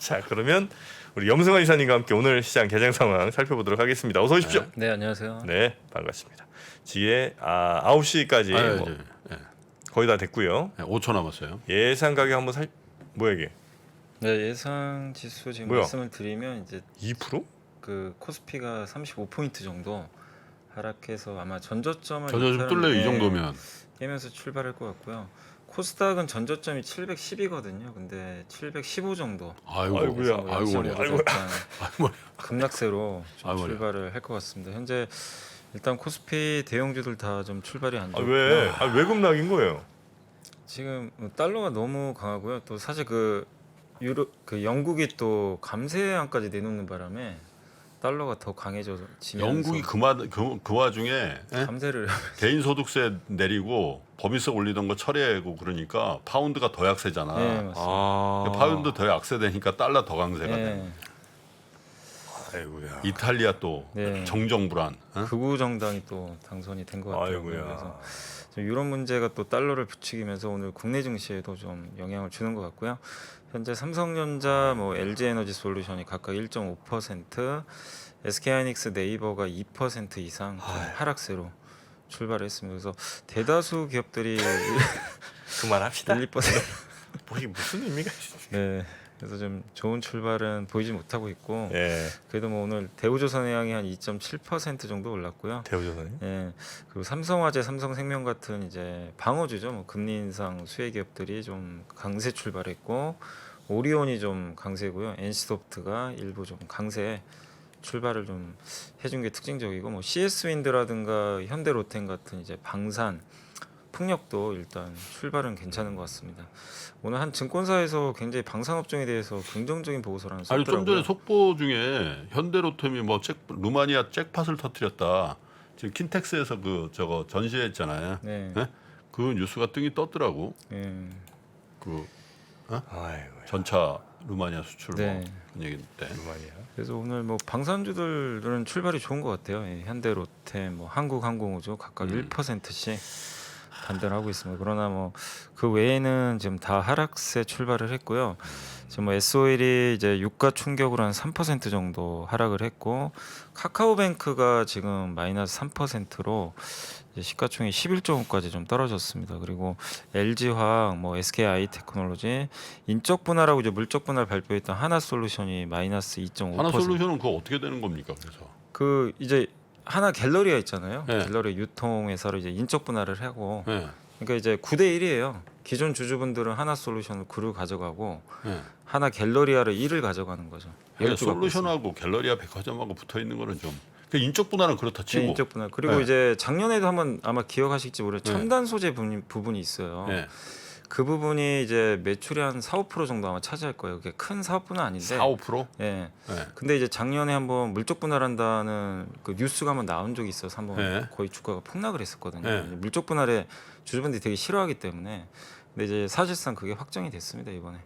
자, 그러면 우리 염승환 이사님과 함께 오늘 시장 개장 상황 살펴보도록 하겠습니다. 어서 오십시오. 네, 안녕하세요. 네, 반갑습니다. 지금 9시까지 예. 거의 다 됐고요. 5초 남았어요. 예상 가격 한번 뭐야 이게? 네, 예상 지수 지금 뭐야? 말씀을 드리면 이제 2%? 그 코스피가 35포인트 정도 하락해서 아마 전저점을 전저점 뚫려요. 이 정도면. 깨면서 출발할 것 같고요. 코스닥은 전저점이 710이거든요. 근데 715 정도. 아이고야. 아이고, 아이고. 아이고. 급락세로 좀 아이고, 출발을 할 것 같습니다. 현재 일단 코스피 대형주들 다 좀 출발이 안 아, 좋고요. 왜? 왜 급락인 거예요? 지금 달러가 너무 강하고요. 또 사실 그 영국이 또 감세안까지 내놓는 바람에 달러가 더 강해져서 영국이 그 와중에 감세를 개인 소득세 내리고 법인세 올리던 거 철회하고 그러니까 파운드가 더 약세잖아. 네, 맞습니다. 파운드 더 약세되니까 달러 더 강세가 돼. 네, 아이고야. 이탈리아 또 네. 정정 불안. 극우 정당이 또 당선이 된 것 같아요. 아이고야. 그래서 이런 문제가 또 달러를 부추기면서 오늘 국내 증시에도 좀 영향을 주는 것 같고요. 현재 삼성전자, LG에너지 솔루션이 각각 1.5%, SK하이닉스, 네이버가 2% 이상 좀 하락세로 출발했습니다. 그래서 대다수 기업들이 그만합시다. 1, 2%. 뭐 이게 무슨 의미가 있지? 네. 그래서 좀 좋은 출발은 보이지 못하고 있고 예. 그래도 오늘 대우조선해양이 한 2.7% 정도 올랐고요. 대우조선이. 예. 그리고 삼성화재, 삼성생명 같은 이제 방어주죠. 금리 인상 수혜 기업들이 좀 강세 출발했고 오리온이 좀 강세고요. NC소프트가 일부 좀 강세 출발을 좀 해준 게 특징적이고 CS윈드라든가 현대로템 같은 이제 방산 풍력도 일단 출발은 괜찮은 것 같습니다. 오늘 한 증권사에서 굉장히 방산업종에 대해서 긍정적인 보고서를 아니 좀 썼더라고요. 전에 속보 중에 현대로템이 루마니아 잭팟을 터뜨렸다. 지금 킨텍스에서 저거 전시했잖아요. 네. 네? 그 뉴스가 뜬이 떴더라고. 예. 아이고. 전차 루마니아 수출 네. 그런 얘기인데. 루마니아. 그래서 오늘 방산주들은 출발이 좋은 것 같아요. 예, 현대로템, 한국항공우주 각각 1%씩 반등하고 있습니다. 그러나 그 외에는 지금 다 하락세 출발을 했고요. 지금 SOL이 이제 유가 충격으로 한 3% 정도 하락을 했고 카카오뱅크가 지금 마이너스 3%로 시가총액 11조원까지 좀 떨어졌습니다. 그리고 LG화학, SKI테크놀로지, 인적 분할하고 이제 물적 분할 발표했던 하나솔루션이 마이너스 2.5%. 하나솔루션은 그거 어떻게 되는 겁니까? 그래서 그 이제 하나 갤러리아 있잖아요. 네. 갤러리 유통회사로 이제 인적 분할을 하고, 네. 그러니까 이제 9대 1이에요. 기존 주주분들은 하나 솔루션을 9를 가져가고 네. 하나 갤러리아를 1을 가져가는 거죠. 솔루션하고 갤러리아 백화점하고 붙어 있는 거는 좀 인적 분할은 그렇다 치고. 네, 인적 분할. 그리고 네. 이제 작년에도 한번 아마 기억하실지 모르겠는데 네. 첨단 소재 부분이 있어요. 네. 그 부분이 이제 매출의 한 4~5% 정도 아마 차지할 거예요. 그게 큰 사업분은 아닌데. 4~5%? 예. 네. 근데 이제 작년에 한번 물적 분할한다는 그 뉴스가 한번 나온 적이 있어서 한번 네. 거의 주가가 폭락을 했었거든요. 네. 물적 분할에 주주분들이 되게 싫어하기 때문에. 근데 이제 사실상 그게 확정이 됐습니다 이번에.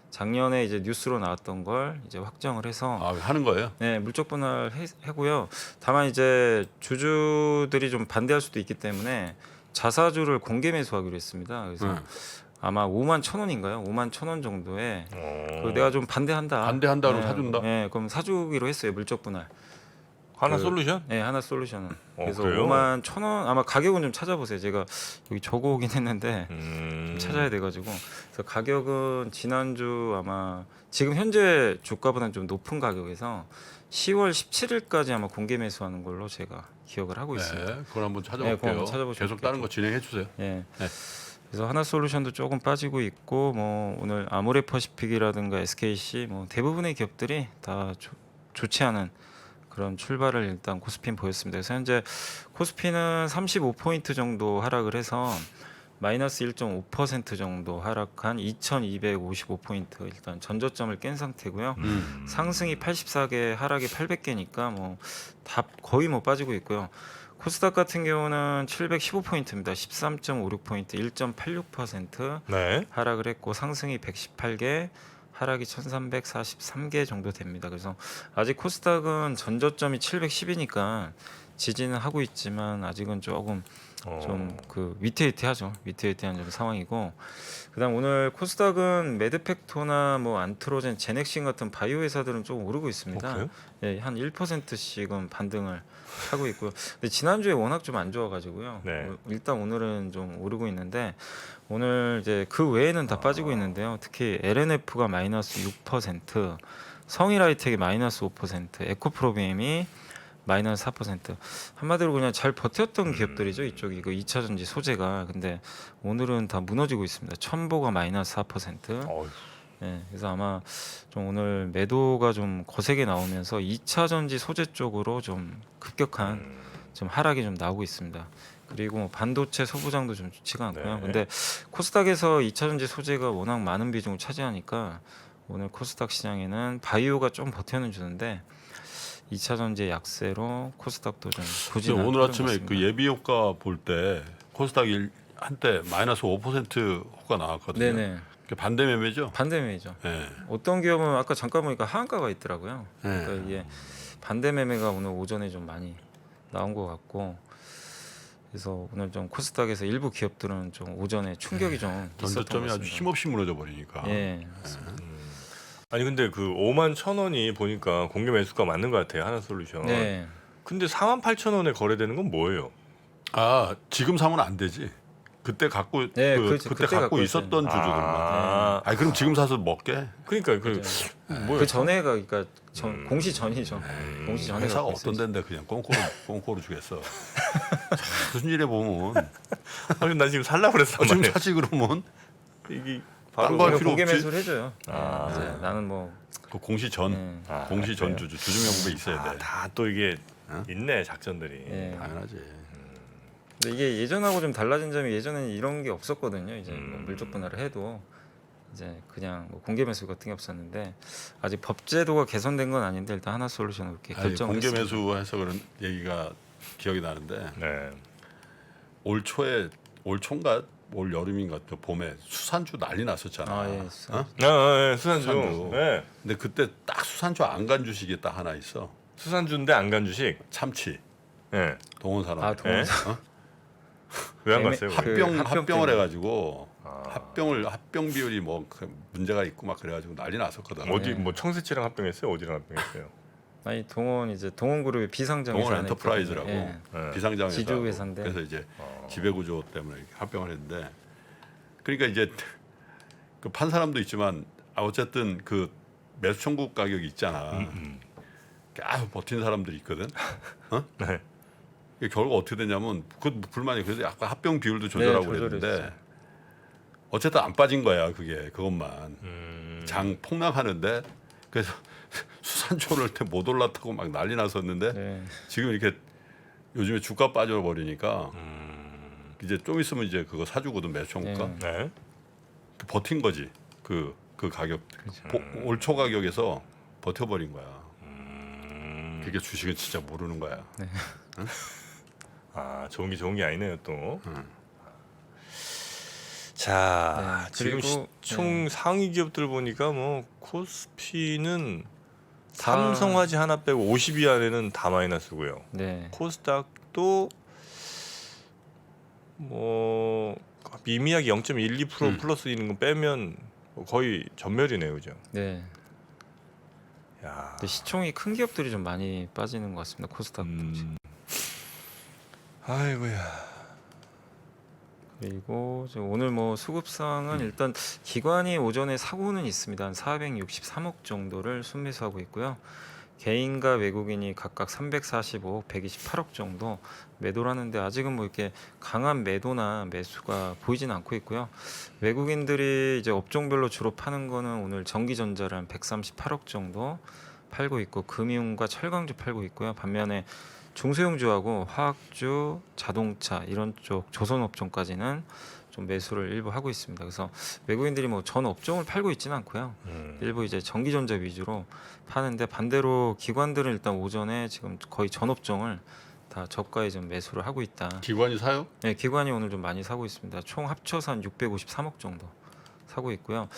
작년에 이제 뉴스로 나왔던 걸 이제 확정을 해서 하는 거예요? 네, 물적 분할 하고요. 다만 이제 주주들이 좀 반대할 수도 있기 때문에 자사주를 공개 매수하기로 했습니다. 그래서 아마 51,000원인가요? 51,000원 정도에 그 내가 좀 반대한다. 반대한다 그러면 사준다? 네, 그럼 사주기로 했어요. 물적 분할. 하나 솔루션? 네, 하나 솔루션은. 그래서 그래요? 51,000원 아마 가격은 좀 찾아보세요. 제가 여기 적어오긴 했는데 좀 찾아야 돼가지고. 그래서 가격은 지난주 아마 지금 현재 주가보다는 좀 높은 가격에서 10월 17일까지 아마 공개 매수하는 걸로 제가 기억을 하고 있습니다. 네, 그걸 한번 네, 찾아볼게요. 그거 한번 찾아보시면 계속 다른 거 진행해 주세요. 예. 네. 그래서 하나솔루션도 조금 빠지고 있고 오늘 아모레퍼시픽이라든가 SKC 대부분의 기업들이 다 좋지 않은 그런 출발을 일단 코스피는 보였습니다. 그래서 현재 코스피는 35포인트 정도 하락을 해서 마이너스 1.5% 정도 하락한 2255포인트 일단 전저점을 깬 상태고요. 상승이 84개, 하락이 800개니까 다 거의 빠지고 있고요. 코스닥 같은 경우는 715포인트입니다. 13.56포인트, 1.86% 네. 하락을 했고 상승이 118개, 하락이 1343개 정도 됩니다. 그래서 아직 코스닥은 전저점이 710이니까 지지는 하고 있지만 아직은 조금 좀 그 위태위태하죠. 위태위태한 좀 상황이고, 그다음 오늘 코스닥은 매드팩토나 뭐 안트로젠, 제넥신 같은 바이오 회사들은 좀 오르고 있습니다. 그래요? 예, 한 1%씩은 반등을 하고 있고요. 근데 지난주에 워낙 좀 안 좋아가지고요. 네. 일단 오늘은 좀 오르고 있는데, 오늘 이제 그 외에는 다 빠지고 있는데요. 특히 LNF가 마이너스 6%, 성일하이텍이 마이너스 5%, 에코프로비엠이 마이너스 4%. 한마디로 그냥 잘 버텼던 기업들이죠. 이쪽이 그 2차 전지 소재가. 근데 오늘은 다 무너지고 있습니다. 첨보가 마이너스 4%. 어휴. 예, 그래서 아마 좀 오늘 매도가 좀 거세게 나오면서 2차 전지 소재 쪽으로 좀 급격한 좀 하락이 좀 나오고 있습니다. 그리고 뭐 반도체 소부장도 좀 좋지가 않고요. 네. 근데 코스닥에서 2차 전지 소재가 워낙 많은 비중을 차지하니까 오늘 코스닥 시장에는 바이오가 좀 버텨는 주는데 2차 전지 약세로 코스닥도 좀 근데 부진한 오늘 흐름 아침에 같습니다. 그 예비 효과 볼 때 코스닥 한때 마이너스 5% 효과 나왔거든요. 네네, 그 반대 매매죠. 반대매매죠. 예. 어떤 기업은 아까 잠깐 보니까 하한가가 있더라고요. 예. 그러니까 이게 반대 매매가 오늘 오전에 좀 많이 나온 것 같고, 그래서 오늘 좀 코스닥에서 일부 기업들은 좀 오전에 충격이 좀 있었던 것 전저점이 아주 같습니다. 힘없이 무너져 버리니까. 예, 맞습니다. 아니 근데 그 51,000원이 보니까 공개 매수가 맞는 것 같아요. 하나솔루션. 네, 근데 48,000원에 거래되는 건 뭐예요? 아 지금 사면 안 되지. 그때 갖고 네, 그때 그때 갖고 갖고 있었던 있어요. 주주들만. 아, 아 그럼 지금 사서 먹게? 그러니까 그 뭐예요? 그 전에가 그러니까 공시 전이죠. 공시 전에 회사가 갖고 어떤 있어요. 데인데 그냥 꽁꽁으로 주겠어. 무슨 일에 보면 아니 난 지금 살라 그랬단 지금 말이에요. 사지 그러면 이게 딴 바로 거 할 오늘 필요 공개 없지. 매수를 해줘요. 아. 예, 이제 나는 뭐 그 공시 전 예, 공시 전 그래요? 주주 명부에 있어야 돼. 다 또 이게 어? 있네 작전들이. 예. 당연하지. 근데 이게 예전하고 좀 달라진 점이 예전에는 이런 게 없었거든요. 이제 뭐 물적 분할을 해도 이제 그냥 뭐 공개 매수 같은 게 없었는데, 아직 법제도가 개선된 건 아닌데 일단 하나솔루션을 이렇게 아니, 결정을 공개 했습니다. 매수해서 그런 얘기가 기억이 나는데 네. 올 초에 올 초인가 올 여름인가 또 봄에 수산주 난리 났었잖아. 아, 예, 수산주. 어? 예, 수산주. 수산주. 네. 근데 그때 딱 수산주 안 간 주식이 딱 하나 있어. 수산주인데 안 간 주식. 참치. 예. 동원산업. 아, 동원. 왜 안 애매- 갔어요? 그- 거기? 합병을 때문에. 해가지고 아. 합병 비율이 뭐 문제가 있고 막 그래가지고 난리 났었거든. 어디 네. 뭐 청새치랑 합병했어요? 어디랑 합병했어요? 아니 동원그룹의 비상장 동원 회사 안에 엔터프라이즈라고 있거든요. 예. 예. 비상장 회사. 지주 회사인데. 그래서 이제 지배구조 때문에 이렇게 합병을 했는데, 그러니까 이제 그 판 사람도 있지만 어쨌든 그 매수 청구 가격이 있잖아. 계속 버틴 사람들이 있거든. 어? 네. 이게 결과 어떻게 되냐면 그 불만이 그래서 약간 합병 비율도 조절하고 네, 그랬는데 조절했죠. 어쨌든 안 빠진 거야 그것만. 음. 장 폭락하는데 그래서 수산초를 때 못 올랐다고 막 난리 났었는데 네. 지금 이렇게 요즘에 주가 빠져버리니까 이제 좀 있으면 이제 그거 사주거든 매수 청구가. 네. 네. 버틴 거지 그 가격 올 초 가격에서 버텨버린 거야. 그게 주식은 진짜 모르는 거야. 아 좋은 게 아니네요 또. 자 네, 지금 그리고, 총 상위 기업들 보니까 뭐 코스피는 다- 삼성화재 하나 빼고 50위 안에는 다 마이너스고요. 네. 코스닥도 뭐 미미하게 0.12% 플러스 있는 거 빼면 거의 전멸이네요, 그죠? 네. 야. 근데 시총이 큰 기업들이 좀 많이 빠지는 것 같습니다. 코스닥. 아이고야. 그리고 오늘 뭐 수급상은 일단 기관이 오전에 사고는 있습니다. 한 463억 정도를 순매수하고 있고요. 개인과 외국인이 각각 345억, 128억 정도 매도를 하는데 아직은 뭐 이렇게 강한 매도나 매수가 보이진 않고 있고요. 외국인들이 이제 업종별로 주로 파는 거는 오늘 전기전자를 한 138억 정도 팔고 있고, 금융과 철강주 팔고 있고요. 반면에 중소형주하고 화학주, 자동차 이런 쪽 조선업종까지는 좀 매수를 일부 하고 있습니다. 그래서 외국인들이 뭐 전 업종을 팔고 있지는 않고요. 일부 이제 전기전자 위주로 파는데, 반대로 기관들은 일단 오전에 지금 거의 전 업종을 다 저가에 좀 매수를 하고 있다. 기관이 사요? 네, 기관이 오늘 좀 많이 사고 있습니다. 총 합쳐서 한 653억 정도 사고 있고요.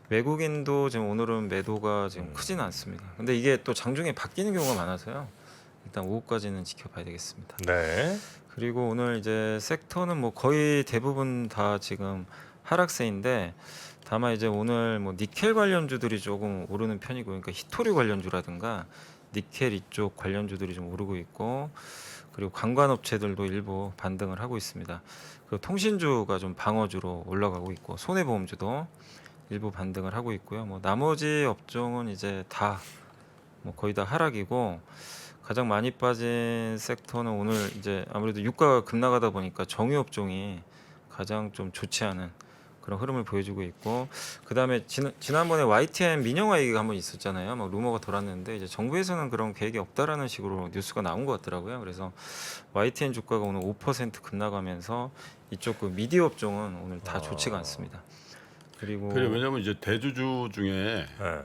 외국인도 지금 오늘은 매도가 지금 크지는 않습니다. 근데 이게 또 장중에 바뀌는 경우가 많아서요. 일단 오후까지는 지켜봐야 되겠습니다. 네. 그리고 오늘 이제 섹터는 뭐 거의 대부분 다 지금 하락세인데 다만 이제 오늘 뭐 니켈 관련주들이 조금 오르는 편이고 그러니까 히토류 관련주라든가 니켈 이쪽 관련주들이 좀 오르고 있고 그리고 관광업체들도 일부 반등을 하고 있습니다. 그리고 통신주가 좀 방어주로 올라가고 있고 손해보험주도 일부 반등을 하고 있고요. 뭐 나머지 업종은 이제 다 뭐 거의 다 하락이고 가장 많이 빠진 섹터는 오늘 이제 아무래도 유가가 급락하다 보니까 정유 업종이 가장 좀 좋지 않은 그런 흐름을 보여주고 있고 그다음에 지난번에 YTN 민영화 얘기가 한번 있었잖아요. 막 루머가 돌았는데 이제 정부에서는 그런 계획이 없다라는 식으로 뉴스가 나온 것 같더라고요. 그래서 YTN 주가가 오늘 5% 급락하면서 이쪽 그 미디어 업종은 오늘 다 좋지가 않습니다. 그리고 그래 왜냐면 이제 대주주 중에 네.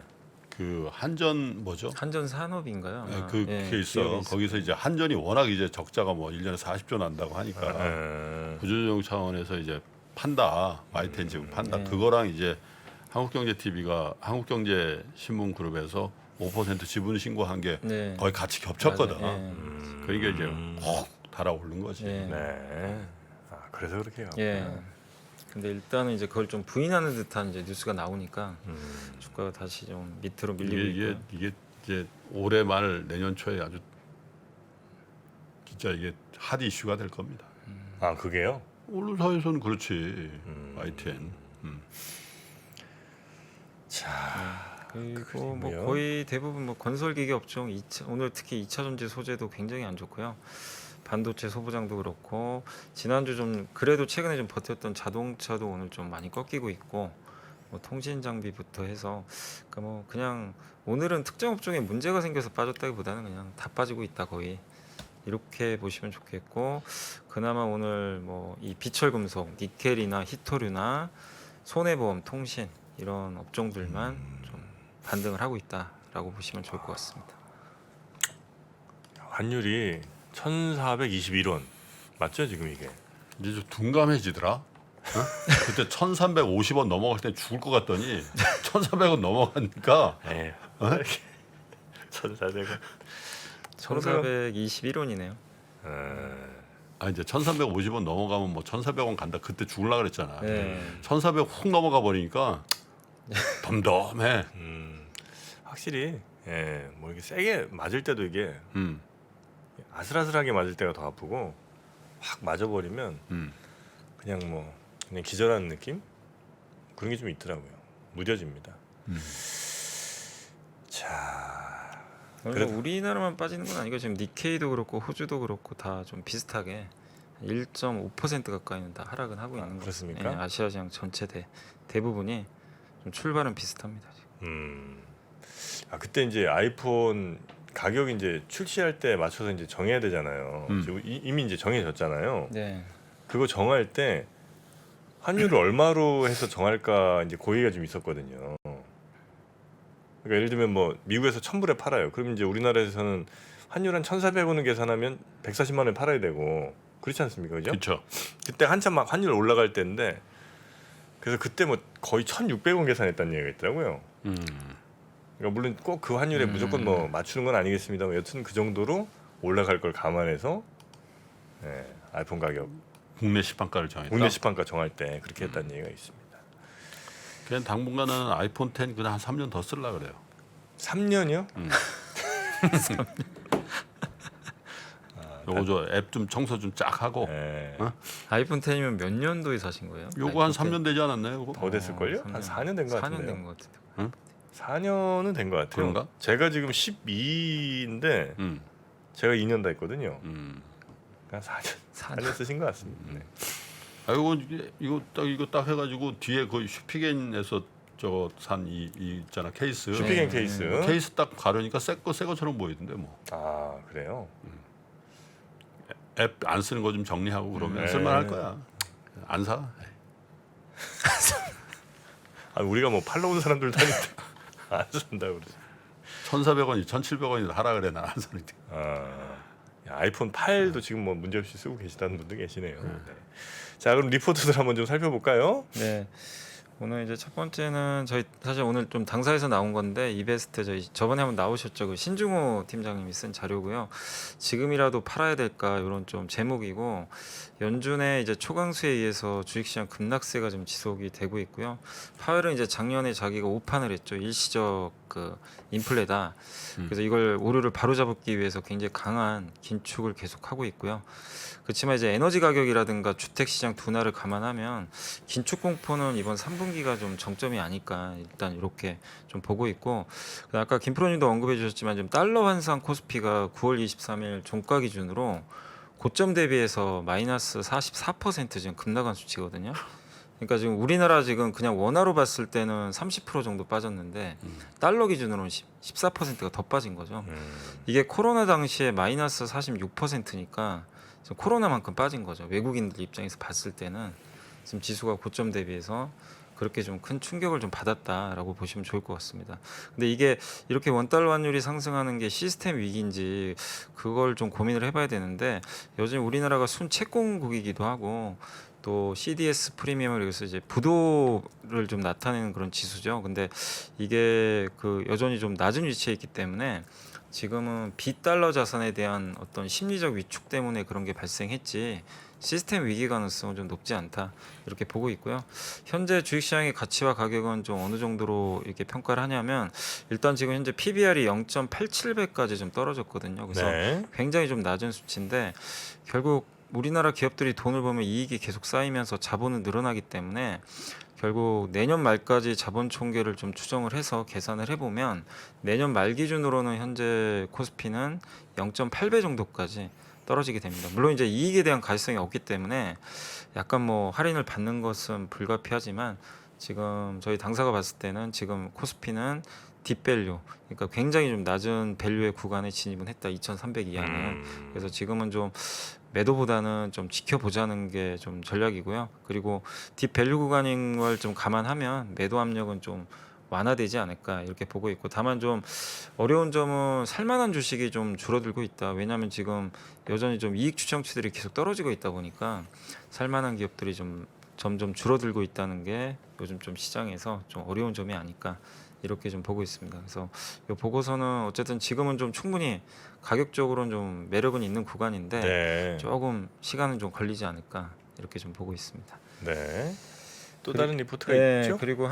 그 한전 뭐죠? 한전 산업인가요? 아마. 그게 예, 있어. 기업이 거기서 이제 한전이 워낙 이제 적자가 뭐 1년에 40조 난다고 하니까 네. 구조조정 차원에서 이제 판다. YTN 지금 판다. 네. 그거랑 이제 한국경제TV가 한국경제신문그룹에서 5% 지분 신고한 게 네. 거의 같이 겹쳤거든. 맞아요. 예. 그러니까 이제 확 달아오른 거지. 예. 네. 아, 그래서 그렇게 해요. 예. 근데 일단은 이제 그걸 좀 부인하는 듯한 이제 뉴스가 나오니까 주가가 다시 좀 밑으로 밀리고 있고요. 이게 이제 올해 말 내년 초에 아주 진짜 이게 핫 이슈가 될 겁니다. 아, 그게요? 언론사에서는 그렇지. YTN. 자, 그리고 뭐 그리고요. 거의 대부분 뭐 건설기계 업종 오늘 특히 2차 전지 소재도 굉장히 안 좋고요. 반도체 소부장도 그렇고 지난주 좀 그래도 최근에 좀 버텼던 자동차도 오늘 좀 많이 꺾이고 있고 뭐 통신 장비부터 해서 그러니까 뭐 그냥 오늘은 특정 업종에 문제가 생겨서 빠졌다기보다는 그냥 다 빠지고 있다 거의 이렇게 보시면 좋겠고 그나마 오늘 뭐 이 비철금속 니켈이나 히토류나 손해보험 통신 이런 업종들만 좀 반등을 하고 있다라고 보시면 좋을 것 같습니다. 환율이 1,421원 맞죠 지금 이게? 이제 좀 둔감해지더라. 어? 그때 1,350원 넘어갈 때 죽을 것 같더니 1,400원 넘어가니까 에 1,400원. 1421원이네요. 아 이제 1,350원 넘어가면 뭐 1,400원 간다. 그때 죽을라 그랬잖아. 네. 1,400 훅 넘어가 버리니까 덤덤해. 확실히 뭐 이게 세게 맞을 때도 이게 아슬아슬하게 맞을 때가 더 아프고 확 맞아버리면 그냥 뭐 그냥 기절하는 느낌 그런 게 좀 있더라고요. 무뎌집니다. 자, 그래서 우리나라만 빠지는 건 아니고 지금 니케이도 그렇고 호주도 그렇고 다 좀 비슷하게 1.5% 가까이는 다 하락은 하고 있는 것 그렇습니까? 같습니다. 아시아시장 전체 대부분이 좀 출발은 비슷합니다. 지금. 아 그때 이제 아이폰 가격 이제 출시할 때 맞춰서 이제 정해야 되잖아요. 지금 이미 이제 정해졌잖아요. 네. 그거 정할 때 환율을 얼마로 해서 정할까 이제 고의가 좀 있었거든요. 그러니까 예를 들면 뭐 미국에서 1,000불에 팔아요. 그럼 이제 우리나라에서는 환율 한 1,400원을 계산하면 140만 원에 팔아야 되고 그렇지 않습니까, 그죠? 그렇죠. 그때 한참 막 환율 올라갈 때인데 그래서 그때 뭐 거의 1,600원 계산했다는 얘기가 있더라고요. 그러니까 물론 꼭 그 환율에 무조건 뭐 맞추는 건 아니겠습니다만 여튼 그 정도로 올라갈 걸 감안해서 아이폰 가격 국내 시판가를 정했다. 국내 시판가 정할 때 그렇게 했다는 얘기가 있습니다. 그냥 당분간은 아이폰 10 그냥 한 3년 더 쓸라 그래요. 3년이요? 요거 저 앱 좀 청소 좀 쫙 하고. 네. 어? 아이폰 10이면 몇 년도에 사신 거예요? 요거 한 아이폰 10? 3년 되지 않았나요? 요거? 더 됐을걸요? 한 4년 된 것 4년 같은데요. 된 것 같은데. 4년은 된 것 같아요. 그런가? 제가 지금 12인데 제가 2년 다 했거든요. 한 4년 쓰신 것 같습니다. 네. 아 이거 딱 해가지고 뒤에 그 슈피겐에서 저거 산 이 있잖아 케이스. 슈피겐 케이스. 케이스 딱 가려니까 새 거처럼 보이던데 뭐. 아 그래요? 앱 안 쓰는 거 좀 정리하고 그러면 네. 쓸만할 거야. 안 사. 아 우리가 뭐 팔러 온 사람들도 아닌데 안 쓴다 그러지. 1,400원이 1,700원이 하라 그래 난 안 사는데. 아이폰 8도 지금 뭐 문제 없이 쓰고 계시다는 분도 계시네요. 네. 자 그럼 리포트들 한번 좀 살펴볼까요? 네. 오늘 이제 첫 번째는 저희 사실 오늘 좀 당사에서 나온 건데 이베스트 저희 저번에 한번 나오셨죠. 그 신중호 팀장님이 쓴 자료고요. 지금이라도 팔아야 될까 이런 좀 제목이고 연준의 이제 초강수에 의해서 주식시장 급락세가 좀 지속이 되고 있고요. 파웰은 이제 작년에 자기가 오판을 했죠. 일시적 그 인플레다. 그래서 이걸 오류를 바로잡기 위해서 굉장히 강한 긴축을 계속하고 있고요. 그렇지만 이제 에너지 가격이라든가 주택 시장 둔화를 감안하면 긴축 공포는 이번 3분기가 좀 정점이 아닐까 일단 이렇게 좀 보고 있고 아까 김프로님도 언급해 주셨지만 좀 달러 환산 코스피가 9월 23일 종가 기준으로 고점 대비해서 마이너스 44% 지금 급락한 수치거든요. 그러니까 지금 우리나라 지금 그냥 원화로 봤을 때는 30% 정도 빠졌는데 달러 기준으로는 14%가 더 빠진 거죠. 이게 코로나 당시에 마이너스 46%니까 코로나만큼 빠진 거죠. 외국인들 입장에서 봤을 때는 지금 지수가 고점 대비해서 그렇게 좀 큰 충격을 좀 받았다라고 보시면 좋을 것 같습니다. 근데 이게 이렇게 원달러 환율이 상승하는 게 시스템 위기인지 그걸 좀 고민을 해봐야 되는데 요즘 우리나라가 순채권국이기도 하고 또 CDS 프리미엄을 여기서 이제 부도를 좀 나타내는 그런 지수죠. 근데 이게 그 여전히 좀 낮은 위치에 있기 때문에 지금은 비달러 자산에 대한 어떤 심리적 위축 때문에 그런 게 발생했지 시스템 위기 가능성은 좀 높지 않다 이렇게 보고 있고요. 현재 주식시장의 가치와 가격은 좀 어느 정도로 이렇게 평가를 하냐면 일단 지금 현재 PBR이 0.87배까지 좀 떨어졌거든요. 그래서 네. 굉장히 좀 낮은 수치인데 결국 우리나라 기업들이 돈을 벌면 이익이 계속 쌓이면서 자본은 늘어나기 때문에 결국 내년 말까지 자본 총계를 좀 추정을 해서 계산을 해보면 내년 말 기준으로는 현재 코스피는 0.8배 정도까지 떨어지게 됩니다. 물론 이제 이익에 대한 가시성이 없기 때문에 약간 뭐 할인을 받는 것은 불가피하지만 지금 저희 당사가 봤을 때는 지금 코스피는 딥밸류, 그러니까 굉장히 좀 낮은 밸류의 구간에 진입은 했다. 2,300 이하는. 그래서 지금은 좀 매도보다는 좀 지켜보자는 게 좀 전략이고요. 그리고 딥밸류 구간인 걸 좀 감안하면 매도 압력은 좀 완화되지 않을까 이렇게 보고 있고 다만 좀 어려운 점은 살만한 주식이 좀 줄어들고 있다. 왜냐하면 지금 여전히 좀 이익 추정치들이 계속 떨어지고 있다 보니까 살만한 기업들이 좀 점점 줄어들고 있다는 게 요즘 좀 시장에서 좀 어려운 점이 아닐까 이렇게 좀 보고 있습니다. 그래서 이 보고서는 어쨌든 지금은 좀 충분히 가격적으로는 좀 매력은 있는 구간인데 네. 조금 시간은 좀 걸리지 않을까 이렇게 좀 보고 있습니다. 네. 또 그리- 다른 리포트가 네, 있죠? 그리고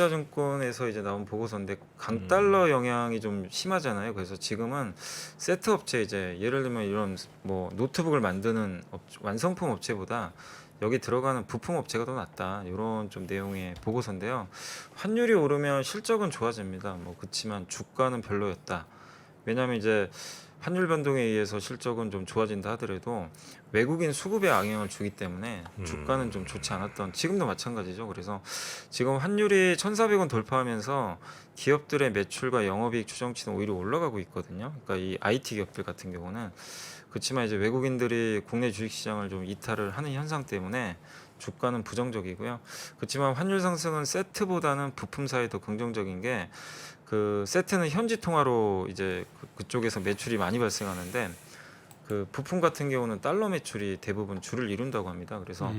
한국투자증권에서 이제 나온 보고서인데 강달러 영향이 좀 심하잖아요. 그래서 지금은 세트 업체 이제 예를 들면 이런 뭐 노트북을 만드는 완성품 업체보다 여기 들어가는 부품 업체가 더 낫다. 이런 좀 내용의 보고서인데요. 환율이 오르면 실적은 좋아집니다. 뭐 그렇지만 주가는 별로였다. 왜냐하면 이제 환율 변동에 의해서 실적은 좀 좋아진다 하더라도 외국인 수급에 영향을 주기 때문에 주가는 좀 좋지 않았던 지금도 마찬가지죠. 그래서 지금 환율이 1,400원 돌파하면서 기업들의 매출과 영업이익 추정치는 오히려 올라가고 있거든요. 그러니까 이 IT 기업들 같은 경우는 그렇지만 이제 외국인들이 국내 주식시장을 좀 이탈을 하는 현상 때문에 주가는 부정적이고요. 그렇지만 환율 상승은 세트보다는 부품사에 더 긍정적인 게 그 세트는 현지 통화로 이제 그쪽에서 매출이 많이 발생하는데 그 부품 같은 경우는 달러 매출이 대부분 주를 이룬다고 합니다. 그래서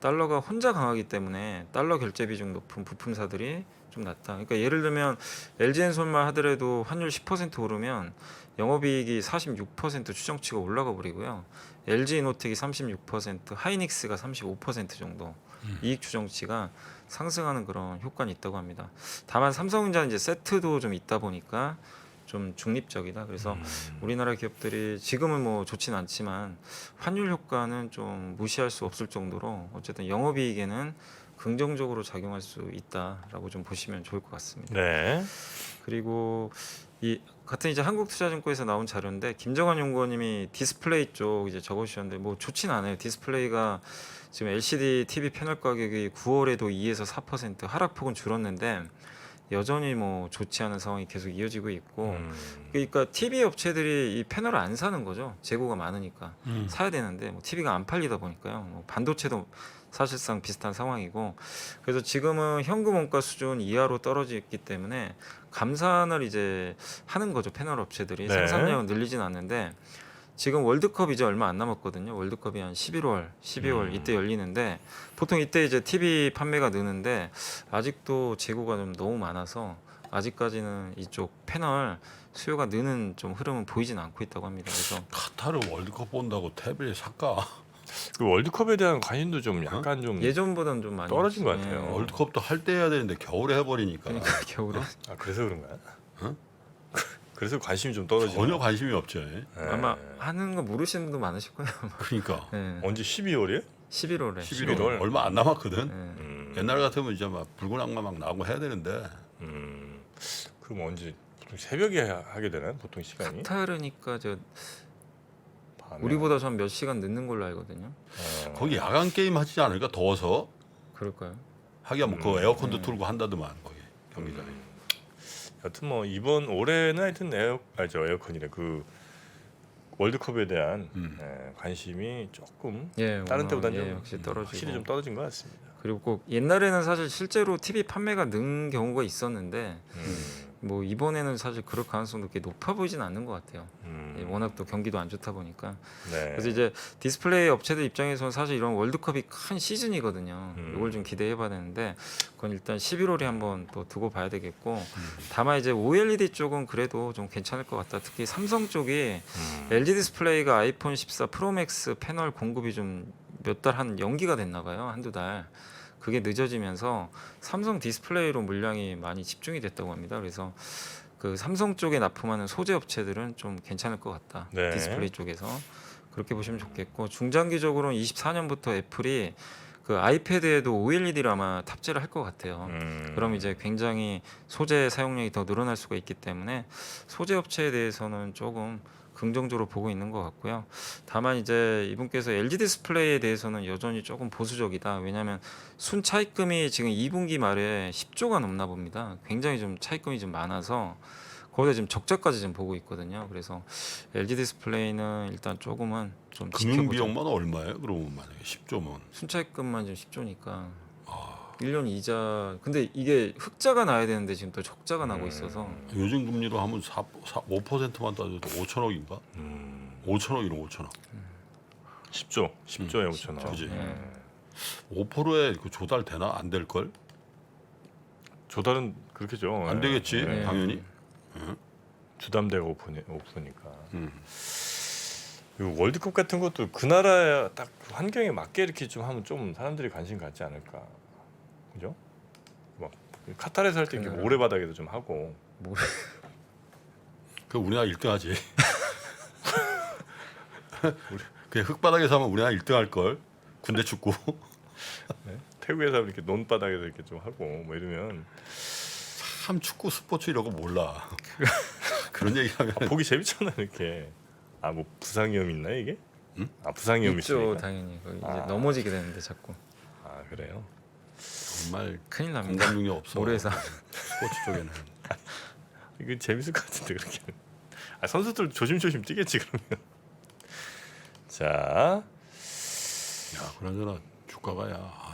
달러가 혼자 강하기 때문에 달러 결제 비중 높은 부품사들이 좀 낮다. 그러니까 예를 들면 LG엔솔만 하더라도 환율 10% 오르면 영업이익이 46% 추정치가 올라가 버리고요. LG이노텍이 36%, 하이닉스가 35% 정도 이익 추정치가 상승하는 그런 효과는 있다고 합니다. 다만 삼성전자는 이제 세트도 좀 있다 보니까 좀 중립적이다. 그래서 우리나라 기업들이 지금은 뭐 좋진 않지만 환율 효과는 좀 무시할 수 없을 정도로 어쨌든 영업이익에는 긍정적으로 작용할 수 있다라고 좀 보시면 좋을 것 같습니다. 네. 그리고 이 같은 이제 한국투자증권에서 나온 자료인데 김정환 연구원님이 디스플레이 쪽 이제 적어주셨는데 뭐 좋진 않아요. 디스플레이가 지금 LCD TV 패널 가격이 9월에도 2에서 4% 하락폭은 줄었는데 여전히 뭐 좋지 않은 상황이 계속 이어지고 있고 그러니까 TV 업체들이 이 패널을 안 사는 거죠. 재고가 많으니까 사야 되는데 뭐 TV가 안 팔리다 보니까요. 뭐 반도체도 사실상 비슷한 상황이고 그래서 지금은 현금 원가 수준 이하로 떨어졌기 때문에 감산을 이제 하는 거죠. 패널 업체들이 네. 생산량을 늘리진 않는데 지금 월드컵 이제 얼마 안 남았거든요. 월드컵이 한 11월, 12월 이때 열리는데 보통 이때 이제 TV 판매가 느는데 아직도 재고가 좀 너무 많아서 아직까지는 이쪽 패널 수요가 느는 좀 흐름은 보이진 않고 있다고 합니다. 그래서 카타르 월드컵 본다고 태블릿 살까? 그 월드컵에 대한 관심도 좀 약간 좀 예전보다는 좀 많이 떨어진 것 같아요. 예. 월드컵도 할 때 해야 되는데 겨울에 해버리니까 그러니까 겨울에 아, 그래서 그런가요? 어? 그래서 관심이 좀 떨어지네. 전혀 관심이 없죠. 네. 아마 하는 거 모르시는 분도 많으실 거예요. 그러니까 예. 언제 12월이에요? 11월에 11월 얼마 안 남았거든. 예. 옛날 같으면 이제 막 붉은 악마 막 나오고 해야 되는데 그럼 언제 보통 새벽에 하게 되나요? 보통 시간이? 카타르니까 저 밤에? 우리보다 좀 몇 시간 늦는 걸로 알거든요. 거기 야간 게임 하지 않을까? 더워서 그럴까요? 하기야 뭐 그 에어컨도 틀고 한다더만 거기 경기장에. 여튼 뭐 이번 올해는 하여튼 에어컨이래 그 월드컵에 대한 관심이 조금 예, 다른 때보다는 예, 좀 역시 떨어지고 확실히 좀 떨어진 것 같습니다. 그리고 꼭 옛날에는 사실 실제로 TV 판매가 는 경우가 있었는데 뭐 이번에는 사실 그럴 가능성도 그렇게 높아 보이진 않는 것 같아요. 예, 워낙 또 경기도 안 좋다 보니까. 네. 그래서 이제 디스플레이 업체들 입장에서는 사실 이런 월드컵이 큰 시즌이거든요. 이걸 좀 기대해봐야 되는데 그건 일단 11월에 한번 또 두고 봐야 되겠고 다만 이제 OLED 쪽은 그래도 좀 괜찮을 것 같다. 특히 삼성 쪽이 LG 디스플레이가 아이폰 14 프로맥스 패널 공급이 좀 몇 달 한 연기가 됐나 봐요. 한두 달. 그게 늦어지면서 삼성 디스플레이로 물량이 많이 집중이 됐다고 합니다. 그래서 그 삼성 쪽에 납품하는 소재 업체들은 좀 괜찮을 것 같다. 네. 디스플레이 쪽에서 그렇게 보시면 좋겠고 중장기적으로는 24년부터 애플이 그 아이패드에도 OLED를 아마 탑재를 할 것 같아요. 그럼 이제 굉장히 소재 사용량이 더 늘어날 수가 있기 때문에 소재 업체에 대해서는 조금 긍정적으로 보고 있는 것 같고요. 다만 이제 이분께서 LG 디스플레이에 대해서는 여전히 조금 보수적이다. 왜냐하면 순 차입금이 지금 2분기 말에 10조가 넘나 봅니다. 굉장히 좀 차입금이 좀 많아서 거기다 지금 적자까지 지금 보고 있거든요. 그래서 LG 디스플레이는 일단 조금은 좀 금융 지켜보자. 비용만 얼마예요? 그러면 만약에 10조면 순차입금만 지금 10조니까 1년 이자. 근데 이게 흑자가 나야 되는데 지금 또 적자가 나고 있어서 요즘 금리로 하면 5%만 따져도 5천억인가? 5천억이로 5천억. 10조에 5천원. 그지? 네. 5%에 그 조달 되나? 안 될 걸? 조달은 그렇게죠. 안 되겠지, 네. 당연히. 주담대가 오프니까. 그리고 월드컵 같은 것도 그 나라 딱 환경에 맞게 이렇게 좀 하면 좀 사람들이 관심 갖지 않을까. 그죠? 막 카타르에서 할 때 이렇게 그 모래바닥에도 좀 하고. 그 우리나라 1등하지. 그냥 흙바닥에서 하면 우리나라 1등할 걸. 군대 축구. 네? 태국에서 이렇게 논바닥에서 이렇게 좀 하고 뭐 이러면 참 축구 스포츠 이런 거 몰라. 그런 얘기하면 보기 재밌잖아요 이렇게. 아 뭐 부상 위험 있나 이게? 응? 아 부상 위험 있죠, 있으니까. 당연히. 거기 이제 아. 넘어지게 되는데 자꾸 아 그래요? 정말 큰일 납니다. 공감 능력 없어. 모래사. 스포츠 쪽에는. 이거 재밌을 것 같은데 그렇게. 아 선수들 조심조심 뛰겠지 그러면. 자 야, 그나저나 주가가 야.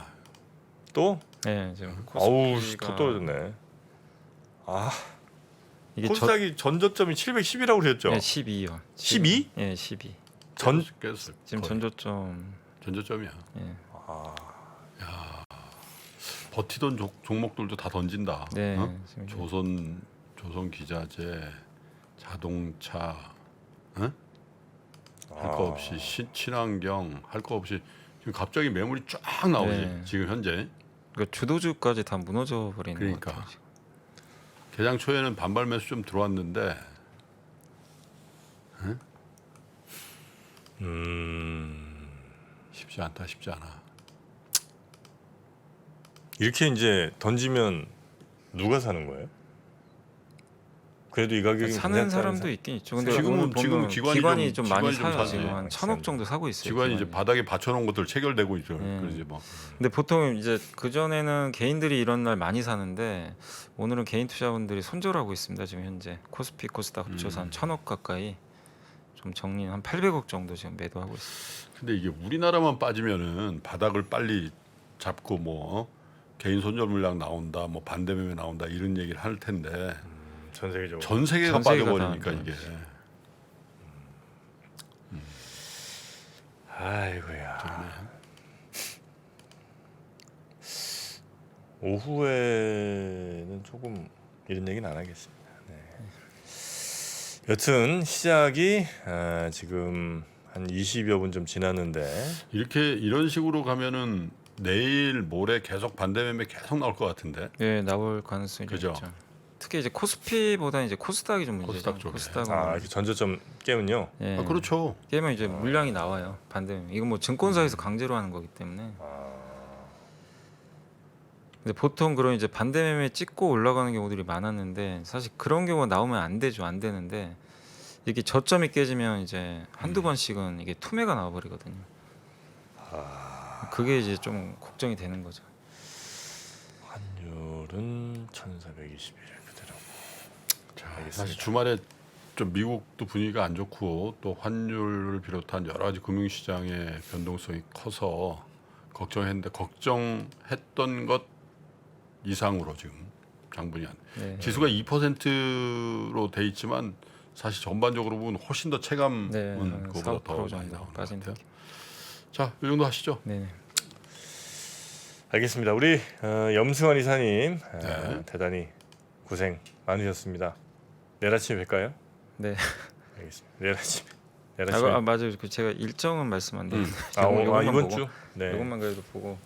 또? 네, 지금 아우 코스피가 더 떨어졌네. 아 이게 코스닥이 전저점이 710이라고 그랬죠? 네, 12요. 12? 예, 12. 전 깼을 지금 거의. 전저점. 전저점이야. 예. 아, 버티던 종목들도 다 던진다. 네. 어? 지금 조선 기자재, 자동차, 할 아. 거 없이 친환경 할 거 없이 지금 갑자기 매물이 쫙 나오지. 네. 지금 현재 그러니까 주도주까지 다 무너져 버리는 그러니까. 것 같아요. 지금. 개장 초에는 반발 매수 좀 들어왔는데 쉽지 않다, 쉽지 않아. 이렇게 이제 던지면 누가 사는 거예요? 그래도 이 가격이 사는 사람도 있긴 있죠. 근데 지금은- 오늘 보면 지금 기관이 좀 많이 기관이 좀 사요. 사지. 지금 한 1,000억 정도 사고 있어요. 직관이 이제 기관이. 바닥에 받쳐놓은 것들 체결되고 있죠. 네. 그러지 뭐. 근데 보통 이제 그 전에는 개인들이 이런 날 많이 사는데 오늘은 개인 투자분들이 손절하고 있습니다. 지금 현재 코스피 코스닥 합쳐서 한 1,000억 가까이 좀 정리 한 800억 정도 지금 매도하고 있습니다. 근데 이게 우리나라만 빠지면은 바닥을 빨리 잡고 뭐 개인 손절 물량 나온다, 뭐 반대 매매 나온다 이런 얘기를 할 텐데 전 세계적으로. 전 세계가 전 세계가 빠져버리니까 다, 이게 아이고야. 좋네. 오후에는 조금 이런 얘기는 안 하겠습니다. 네. 여튼 시작이 지금 한 20여 분 좀 지났는데 이렇게 이런 식으로 가면은 내일 모레 계속 반대 매매 계속 나올 것 같은데. 예, 나올 가능성이 좀 그죠? 있죠. 특히 이제 코스피보다 이제 코스닥이 좀 문제죠. 코스닥 쪽에. 코스닥은 이렇게 전저점 깨면요. 예, 아, 그렇죠. 깨면 이제 물량이 나와요. 반대. 이건 뭐 증권사에서 강제로 하는 거기 때문에. 근데 보통 그런 이제 반대 매매 찍고 올라가는 경우들이 많았는데 사실 그런 경우가 나오면 안 되죠. 안 되는데 이게 저점이 깨지면 이제 한두 번씩은 이게 투매가 나와 버리거든요. 그게 이제 좀 걱정이 되는 거죠. 환율은 1,421 그대로. 자, 알겠습니다. 사실 주말에 좀 미국도 분위기가 안 좋고 또 환율을 비롯한 여러 가지 금융시장의 변동성이 커서 걱정했는데 걱정했던 것 이상으로 지금 장분이 안. 네. 지수가 2%로 돼 있지만 사실 전반적으로 보면 훨씬 더 체감은 네, 그거보다 4, 더 5% 많이 정도 나오는 것 빠진 같아요. 느낌. 자, 이 정도 하시죠. 네. 알겠습니다. 우리 염승환 이사님 네. 대단히 고생 많으셨습니다. 내일 아침에 뵐까요? 네. 알겠습니다. 내일 아침에. 맞아요. 그 제가 일정은 말씀 안 드렸는데 이번 보고, 주. 네. 이것만 그래도 보고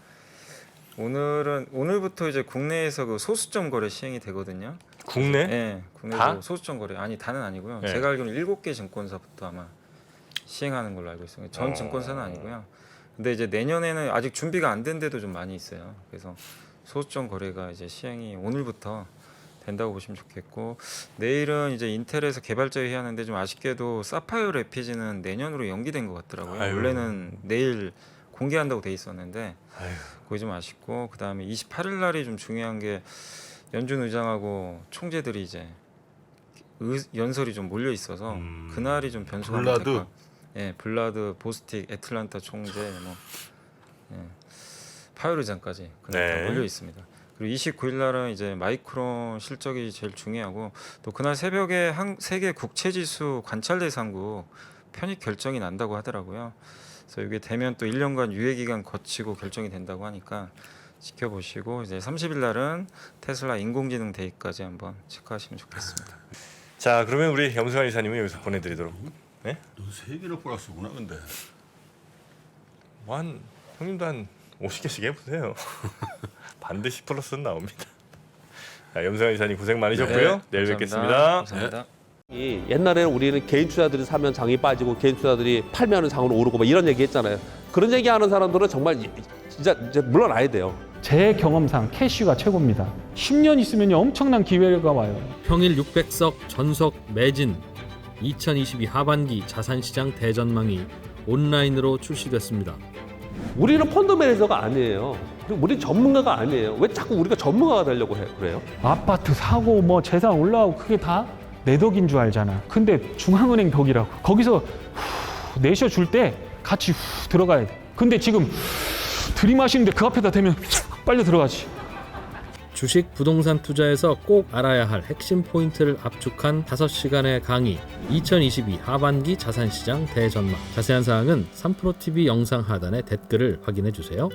오늘부터 이제 국내에서 그 소수점 거래 시행이 되거든요. 국내? 네, 국내도 다? 소수점 거래 아니 다는 아니고요. 네. 제가 알기로는 7개 증권사부터 아마 시행하는 걸로 알고 있어요. 전 증권사는 아니고요. 근데 이제 내년에는 아직 준비가 안 된 데도 좀 많이 있어요. 그래서 소수점 거래가 이제 시행이 오늘부터 된다고 보시면 좋겠고 내일은 이제 인텔에서 개발자 회의하는데 좀 아쉽게도 사파이어 레피지는 내년으로 연기된 것 같더라고요. 아유. 원래는 내일 공개한다고 돼 있었는데 아유. 그게 좀 아쉽고 그 다음에 28일 날이 좀 중요한 게 연준 의장하고 총재들이 이제 연설이 좀 몰려 있어서 그날이 좀 변수가 블라드? 될 것. 예, 블라드, 보스틱, 애틀란타 총재, 파월 의장까지 그날 다 네. 몰려 있습니다. 그리고 29일 날은 이제 마이크론 실적이 제일 중요하고 또 그날 새벽에 세계 국채 지수 관찰 대상국 편입 결정이 난다고 하더라고요. 그래서 이게 되면 또 1년간 유예 기간 거치고 결정이 된다고 하니까 지켜보시고 이제 30일 날은 테슬라 인공지능 데이까지 한번 체크하시면 좋겠습니다. 자, 그러면 우리 염승환 이사님은 여기서 보내드리도록. 네? 너 3개를 플러스구나 근데. 한 형님도 한 50개씩 해보세요. 반드시 플러스는 나옵니다. 자, 염승환 이사님 고생 많으셨고요. 네, 내일 감사합니다. 뵙겠습니다. 감사합니다. 옛날에는 우리는 개인 투자들이 사면 장이 빠지고 개인 투자들이 팔면은 장으로 오르고 막 이런 얘기 했잖아요. 그런 얘기 하는 사람들은 정말 진짜 이제 물러나야 돼요. 제 경험상 캐시가 최고입니다. 10년 있으면 엄청난 기회가 와요. 평일 600석 전석 매진 2022 하반기 자산시장 대전망이 온라인으로 출시됐습니다. 우리는 펀드 매니저가 아니에요. 그리고 우리는 전문가가 아니에요. 왜 자꾸 우리가 전문가가 되려고 그래요? 아파트 사고 뭐 재산 올라가고 그게 다 내 덕인 줄 알잖아. 근데 중앙은행 덕이라고. 거기서 내셔줄 때 같이 들어가야 돼. 근데 지금 들이마시는데 그 앞에다 대면 빨리 들어가지. 주식 부동산 투자에서 꼭 알아야 할 핵심 포인트를 압축한 5시간의 강의 2022 하반기 자산시장 대전망. 자세한 사항은 3프로TV 영상 하단의 댓글을 확인해 주세요.